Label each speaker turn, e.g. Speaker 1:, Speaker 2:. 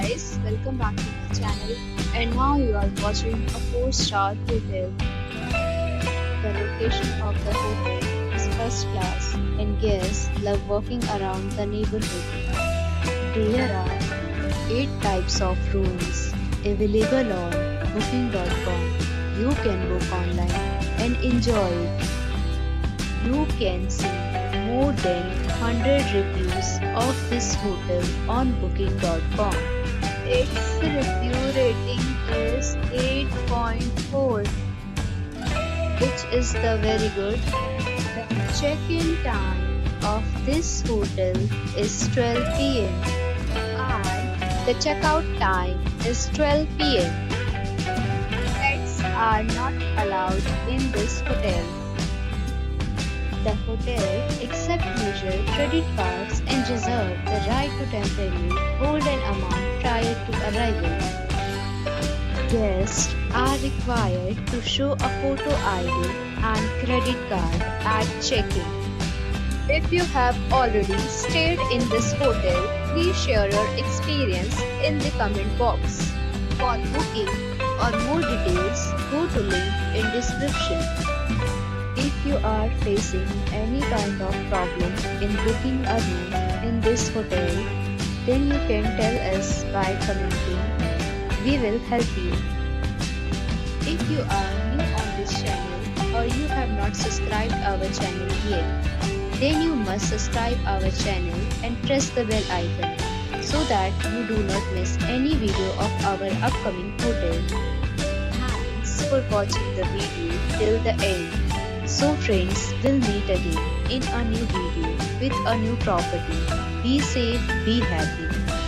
Speaker 1: guys, welcome back to my channel. And now you are watching a 4-star hotel. The location of the hotel is first class and guests love walking around the neighborhood. There are 8 types of rooms available on booking.com. You can book online and enjoy it. You can see more than 100 reviews of this hotel on booking.com. Its review rating is 8.4, which is the very good. The check-in time of this hotel is 12 p.m. and the checkout time is 12 p.m. Pets are not allowed in this hotel. The hotel accepts major credit cards and reserves the right to temporarily hold an amount prior to arrival. Guests are required to show a photo ID and credit card at check-in. If you have already stayed in this hotel, please share your experience in the comment box. For booking or more details, go to link in description. If you are facing any kind of problem in booking a room in this hotel, then you can tell us by commenting. We will help you. If you are new on this channel or you have not subscribed our channel yet, then you must subscribe our channel and press the bell icon so that you do not miss any video of our upcoming hotel. Thanks for watching the video till the end. So friends, we'll meet again in a new video with a new property. Be safe, be happy.